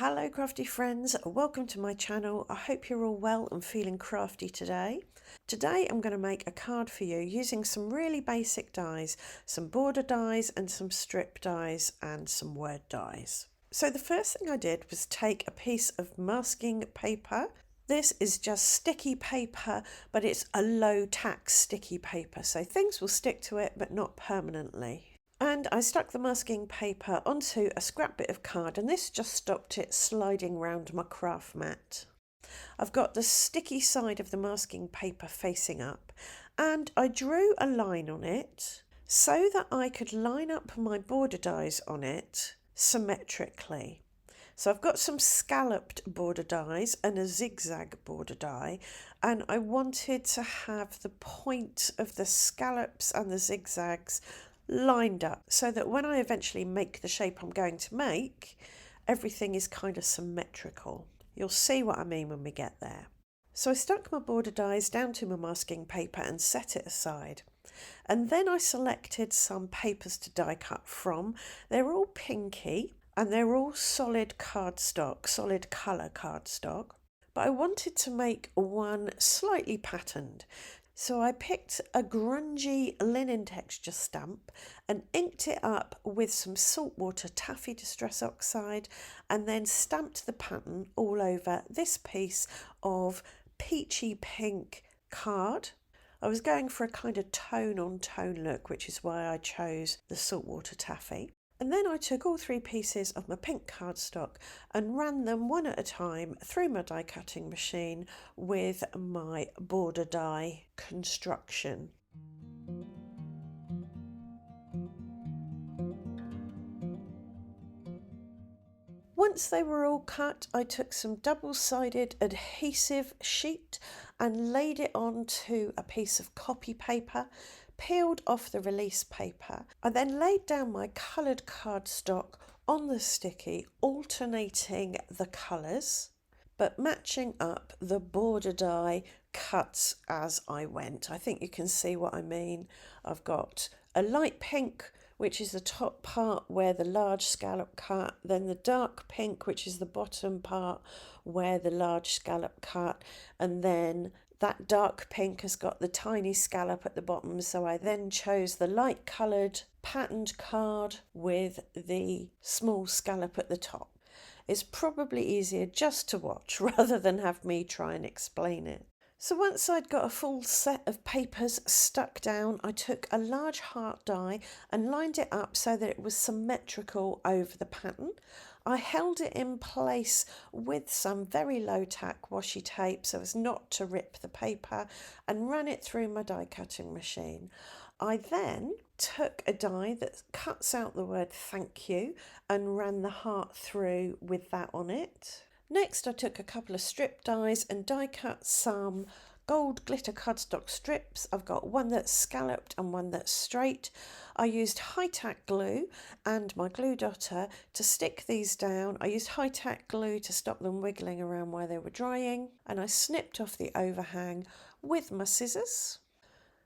Hello crafty friends, welcome to my channel. I hope you're all well and feeling crafty today. Today I'm going to make a card for you using some really basic dies, some border dies and some strip dies and some word dies. So the first thing I did was take a piece of masking paper. This is just sticky paper, but it's a low tack sticky paper, so things will stick to it but not permanently. And I stuck the masking paper onto a scrap bit of card, and this just stopped it sliding round my craft mat. I've got the sticky side of the masking paper facing up, and I drew a line on it so that I could line up my border dies on it symmetrically. So I've got some scalloped border dies and a zigzag border die, and I wanted to have the point of the scallops and the zigzags lined up so that when I eventually make the shape I'm going to make, everything is kind of symmetrical. You'll see what I mean when we get there. So I stuck my border dies down to my masking paper and set it aside. And then I selected some papers to die cut from. They're all pinky and they're all solid cardstock, solid colour cardstock. But I wanted to make one slightly patterned. So I picked a grungy linen texture stamp and inked it up with some saltwater taffy distress oxide and then stamped the pattern all over this piece of peachy pink card. I was going for a kind of tone on tone look, which is why I chose the saltwater taffy. And then I took all three pieces of my pink cardstock and ran them one at a time through my die cutting machine with my border die construction. Once they were all cut, I took some double-sided adhesive sheet and laid it onto a piece of copy paper, peeled off the release paper. I then laid down my coloured cardstock on the sticky, alternating the colours, but matching up the border die cuts as I went. I think you can see what I mean. I've got a light pink, which is the top part where the large scallop cut, then the dark pink, which is the bottom part where the large scallop cut, and then that dark pink has got the tiny scallop at the bottom, so I then chose the light coloured patterned card with the small scallop at the top. It's probably easier just to watch rather than have me try and explain it. So once I'd got a full set of papers stuck down, I took a large heart die and lined it up so that it was symmetrical over the pattern. I held it in place with some very low tack washi tape so as not to rip the paper and ran it through my die cutting machine. I then took a die that cuts out the word thank you and ran the heart through with that on it. Next I took a couple of strip dies and die cut some gold glitter cardstock strips. I've got one that's scalloped and one that's straight. I used high tack glue and my glue dotter to stick these down. I used high tack glue to stop them wiggling around while they were drying, and I snipped off the overhang with my scissors.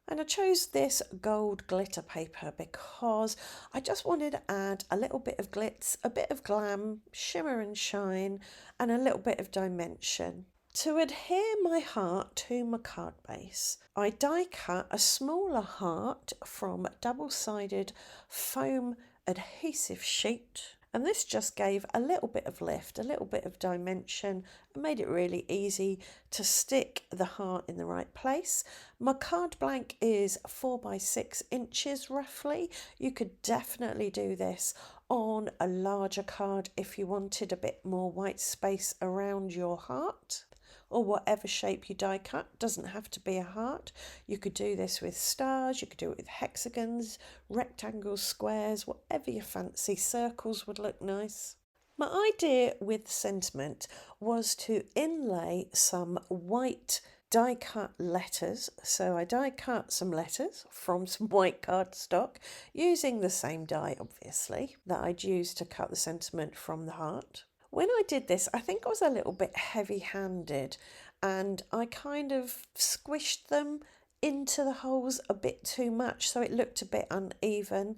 And I chose this gold glitter paper because I just wanted to add a little bit of glitz, a bit of glam, shimmer and shine, and a little bit of dimension. To adhere my heart to my card base, I die cut a smaller heart from double-sided foam adhesive sheet. And this just gave a little bit of lift, a little bit of dimension, and made it really easy to stick the heart in the right place. My card blank is 4 by 6 inches roughly. You could definitely do this on a larger card if you wanted a bit more white space around your heart, or whatever shape you die cut. Doesn't have to be a heart. You could do this with stars, you could do it with hexagons, rectangles, squares, whatever you fancy. Circles would look nice. My idea with sentiment was to inlay some white die cut letters. So I die cut some letters from some white cardstock using the same die, obviously, that I'd used to cut the sentiment from the heart. When I did this, I think I was a little bit heavy-handed and I kind of squished them into the holes a bit too much, so it looked a bit uneven.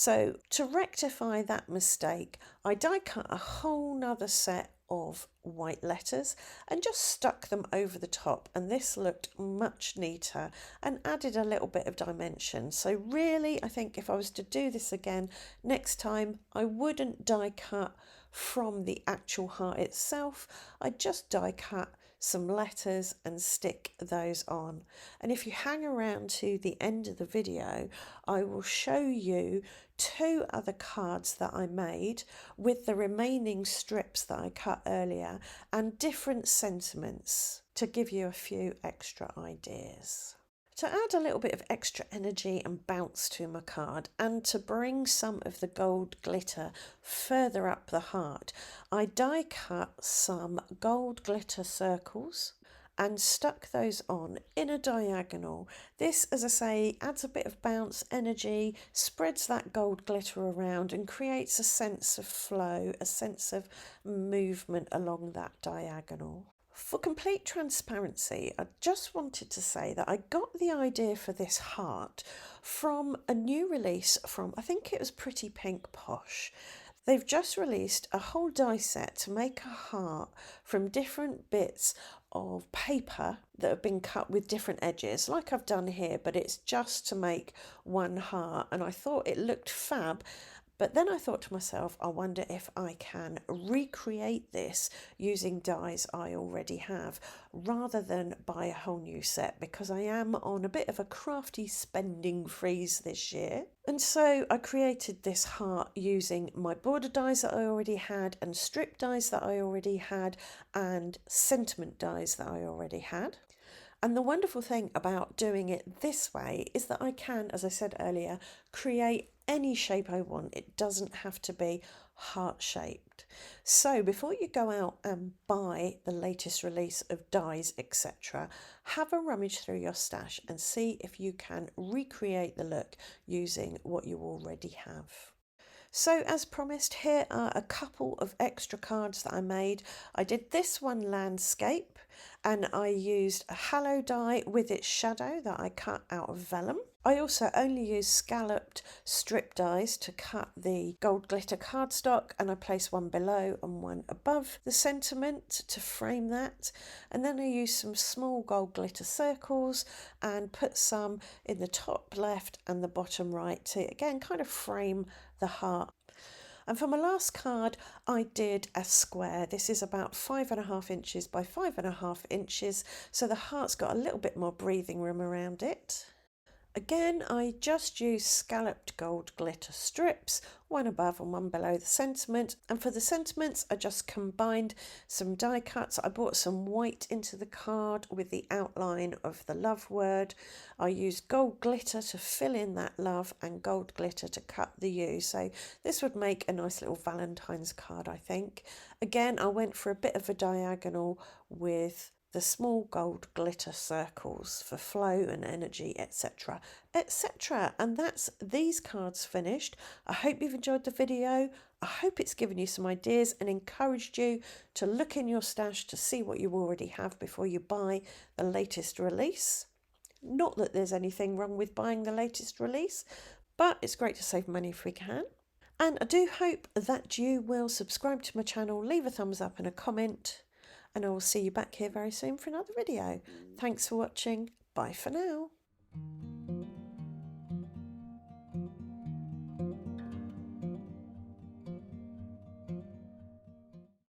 So to rectify that mistake, I die cut a whole nother set of white letters and just stuck them over the top, and this looked much neater and added a little bit of dimension. So really, I think if I was to do this again next time, I wouldn't die cut from the actual heart itself. I'd just die cut some letters and stick those on. And if you hang around to the end of the video, I will show you 2 other cards that I made with the remaining strips that I cut earlier and different sentiments to give you a few extra ideas. To add a little bit of extra energy and bounce to my card, and to bring some of the gold glitter further up the heart, I die cut some gold glitter circles and stuck those on in a diagonal. This, as I say, adds a bit of bounce, energy, spreads that gold glitter around and creates a sense of flow, a sense of movement along that diagonal. For complete transparency, I just wanted to say that I got the idea for this heart from a new release from, I think it was Pretty Pink Posh. They've just released a whole die set to make a heart from different bits of paper that have been cut with different edges, like I've done here, but it's just to make one heart, and I thought it looked fab. But then I thought to myself, I wonder if I can recreate this using dies I already have, rather than buy a whole new set, because I am on a bit of a crafty spending freeze this year. And so I created this heart using my border dies that I already had, and strip dies that I already had, and sentiment dies that I already had. And the wonderful thing about doing it this way is that I can, as I said earlier, create any shape I want. It doesn't have to be heart shaped. So before you go out and buy the latest release of dies, etc., have a rummage through your stash and see if you can recreate the look using what you already have. So as promised, here are a couple of extra cards that I made. I did this one landscape, and I used a halo die with its shadow that I cut out of vellum. I also only used scalloped strip dies to cut the gold glitter cardstock, and I placed one below and one above the sentiment to frame that. And then I used some small gold glitter circles and put some in the top left and the bottom right to again kind of frame the heart. And for my last card, I did a square. This is about 5.5 inches by 5.5 inches, so the heart's got a little bit more breathing room around it. Again, I just used scalloped gold glitter strips, one above and one below the sentiment. And for the sentiments, I just combined some die cuts. I brought some white into the card with the outline of the love word. I used gold glitter to fill in that love and gold glitter to cut the U. So this would make a nice little Valentine's card, I think. Again, I went for a bit of a diagonal with the small gold glitter circles for flow and energy, etc, etc. And that's these cards finished. I hope you've enjoyed the video. I hope it's given you some ideas and encouraged you to look in your stash to see what you already have before you buy the latest release. Not that there's anything wrong with buying the latest release, but it's great to save money if we can. And I do hope that you will subscribe to my channel, leave a thumbs up and a comment, and I will see you back here very soon for another video. Thanks for watching. Bye for now.